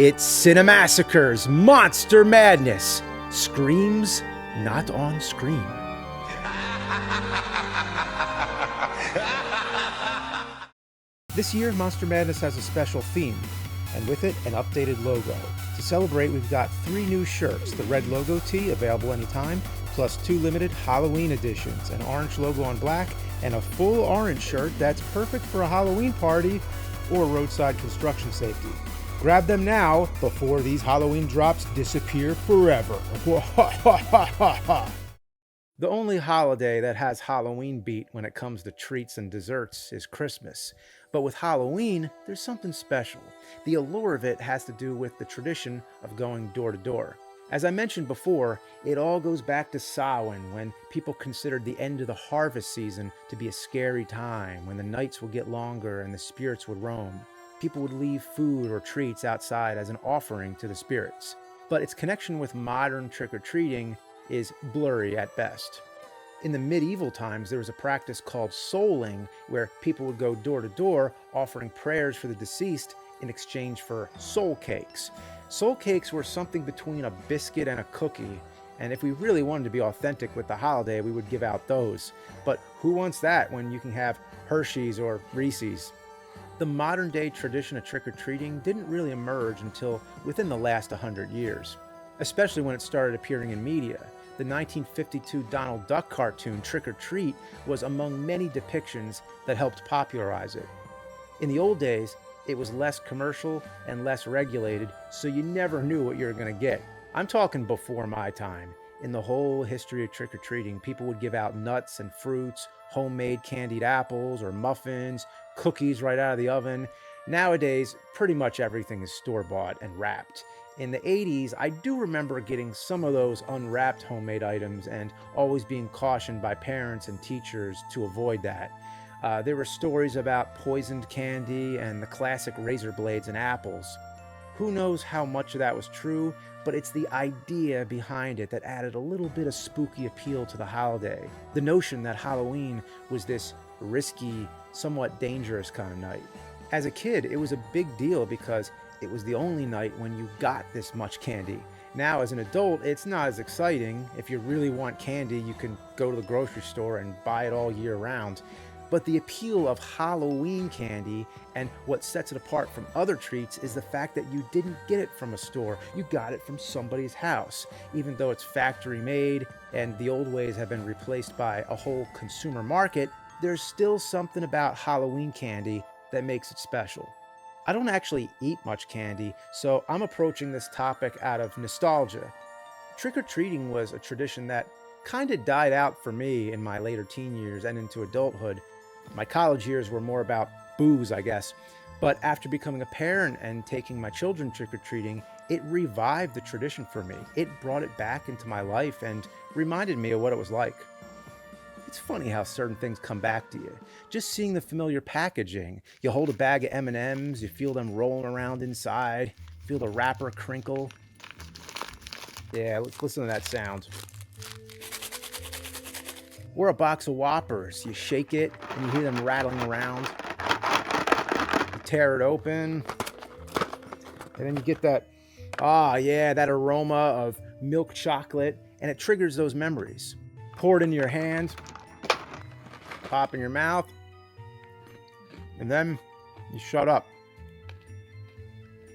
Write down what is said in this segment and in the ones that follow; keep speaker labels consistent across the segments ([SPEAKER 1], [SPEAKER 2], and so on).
[SPEAKER 1] It's Cinemassacre's Monster Madness. Screams not on screen. This year, Monster Madness has a special theme, and with it, an updated logo. To celebrate, we've got 3 new shirts, the red logo tee, available anytime, plus 2 limited Halloween editions, an orange logo on black, and a full orange shirt that's perfect for a Halloween party or roadside construction safety. Grab them now before these Halloween drops disappear forever. The only holiday that has Halloween beat when it comes to treats and desserts is Christmas. But with Halloween, there's something special. The allure of it has to do with the tradition of going door to door. As I mentioned before, it all goes back to Samhain, when people considered the end of the harvest season to be a scary time, when the nights would get longer and the spirits would roam. People would leave food or treats outside as an offering to the spirits. But its connection with modern trick-or-treating is blurry at best. In the medieval times, there was a practice called souling, where people would go door to door offering prayers for the deceased in exchange for soul cakes. Soul cakes were something between a biscuit and a cookie, and if we really wanted to be authentic with the holiday, we would give out those. But who wants that when you can have Hershey's or Reese's? The modern-day tradition of trick-or-treating didn't really emerge until within the last 100 years, especially when it started appearing in media. The 1952 Donald Duck cartoon Trick or Treat was among many depictions that helped popularize it. In the old days, it was less commercial and less regulated, so you never knew what you were going to get. I'm talking before my time. In the whole history of trick-or-treating, people would give out nuts and fruits, homemade candied apples or muffins, cookies right out of the oven. Nowadays, pretty much everything is store-bought and wrapped. In the 80s, I do remember getting some of those unwrapped homemade items and always being cautioned by parents and teachers to avoid that. There were stories about poisoned candy and the classic razor blades and apples. Who knows how much of that was true, but it's the idea behind it that added a little bit of spooky appeal to the holiday. The notion that Halloween was this risky, somewhat dangerous kind of night. As a kid, it was a big deal because it was the only night when you got this much candy. Now, as an adult, it's not as exciting. If you really want candy, you can go to the grocery store and buy it all year round. But the appeal of Halloween candy and what sets it apart from other treats is the fact that you didn't get it from a store. You got it from somebody's house. Even though it's factory made and the old ways have been replaced by a whole consumer market, there's still something about Halloween candy that makes it special. I don't actually eat much candy, so I'm approaching this topic out of nostalgia. Trick-or-treating was a tradition that kind of died out for me in my later teen years and into adulthood. My college years were more about booze, I guess. But after becoming a parent and taking my children trick-or-treating, it revived the tradition for me. It brought it back into my life and reminded me of what it was like. It's funny how certain things come back to you. Just seeing the familiar packaging. You hold a bag of M&Ms, you feel them rolling around inside, feel the wrapper crinkle. Yeah, let's listen to that sound. Or a box of Whoppers. You shake it and you hear them rattling around. You tear it open, and then you get that, that aroma of milk chocolate, and it triggers those memories. Pour it in your hand, pop in your mouth, and then you shut up.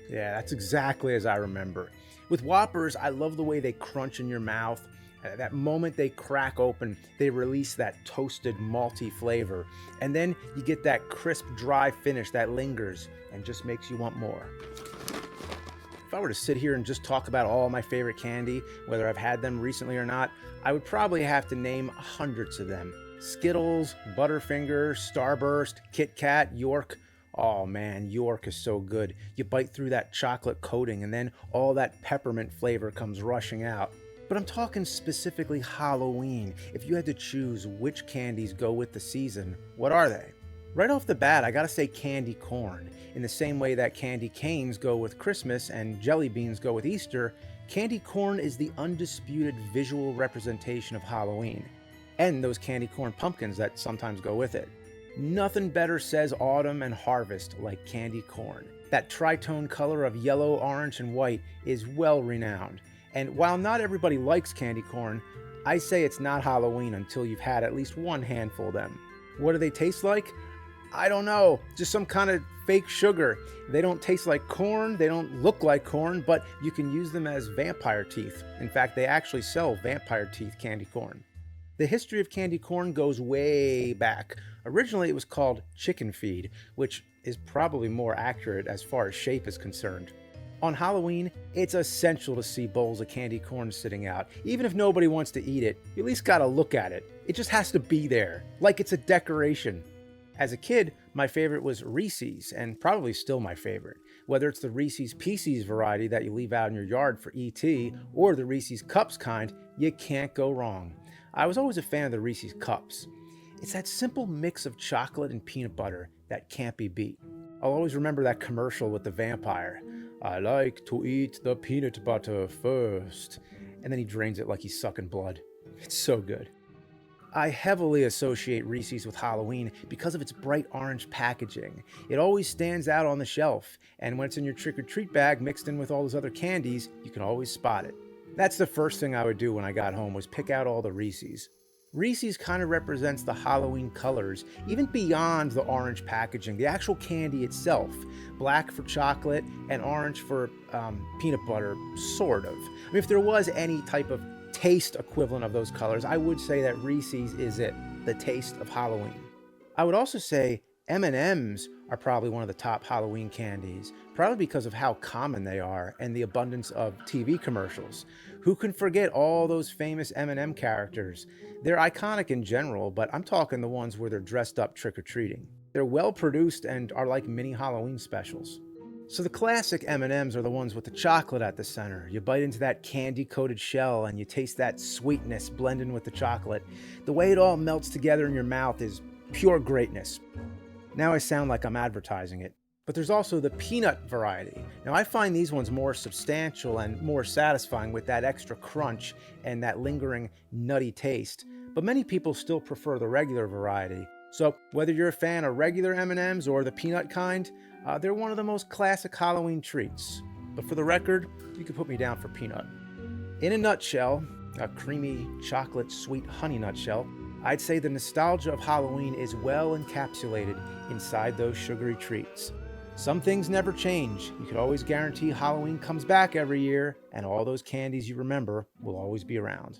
[SPEAKER 1] Yeah, that's exactly as I remember. With Whoppers, I love the way they crunch in your mouth. That moment they crack open, they release that toasted, malty flavor. And then you get that crisp, dry finish that lingers and just makes you want more. If I were to sit here and just talk about all my favorite candy, whether I've had them recently or not, I would probably have to name hundreds of them. Skittles, Butterfinger, Starburst, Kit Kat, York. Oh man, York is so good. You bite through that chocolate coating and then all that peppermint flavor comes rushing out. But I'm talking specifically Halloween. If you had to choose which candies go with the season, what are they? Right off the bat, I gotta say candy corn. In the same way that candy canes go with Christmas and jelly beans go with Easter, candy corn is the undisputed visual representation of Halloween. And those candy corn pumpkins that sometimes go with it. Nothing better says autumn and harvest like candy corn. That tritone color of yellow, orange, and white is well renowned. And while not everybody likes candy corn, I say it's not Halloween until you've had at least one handful of them. What do they taste like? I don't know, just some kind of fake sugar. They don't taste like corn, they don't look like corn, but you can use them as vampire teeth. In fact, they actually sell vampire teeth candy corn. The history of candy corn goes way back. Originally, it was called chicken feed, which is probably more accurate as far as shape is concerned. On Halloween, it's essential to see bowls of candy corn sitting out. Even if nobody wants to eat it, you at least gotta look at it. It just has to be there, like it's a decoration. As a kid, my favorite was Reese's, and probably still my favorite. Whether it's the Reese's Pieces variety that you leave out in your yard for ET, or the Reese's Cups kind, you can't go wrong. I was always a fan of the Reese's Cups. It's that simple mix of chocolate and peanut butter that can't be beat. I'll always remember that commercial with the vampire. I like to eat the peanut butter first. And then he drains it like he's sucking blood. It's so good. I heavily associate Reese's with Halloween because of its bright orange packaging. It always stands out on the shelf, and when it's in your trick-or-treat bag mixed in with all those other candies, you can always spot it. That's the first thing I would do when I got home, was pick out all the Reese's. Reese's kind of represents the Halloween colors, even beyond the orange packaging, the actual candy itself. Black for chocolate and orange for peanut butter, sort of. I mean, if there was any type of taste equivalent of those colors, I would say that Reese's is it, the taste of Halloween. I would also say M&Ms are probably one of the top Halloween candies, probably because of how common they are and the abundance of TV commercials. Who can forget all those famous M&M characters? They're iconic in general, but I'm talking the ones where they're dressed up trick-or-treating. They're well produced and are like mini Halloween specials. So the classic M&Ms are the ones with the chocolate at the center. You bite into that candy-coated shell and you taste that sweetness blending with the chocolate. The way it all melts together in your mouth is pure greatness. Now I sound like I'm advertising it. But there's also the peanut variety. Now I find these ones more substantial and more satisfying with that extra crunch and that lingering nutty taste. But many people still prefer the regular variety. So whether you're a fan of regular M&Ms or the peanut kind, they're one of the most classic Halloween treats. But for the record, you can put me down for peanut. In a nutshell, a creamy chocolate sweet honey nutshell, I'd say the nostalgia of Halloween is well encapsulated inside those sugary treats. Some things never change. You can always guarantee Halloween comes back every year, and all those candies you remember will always be around.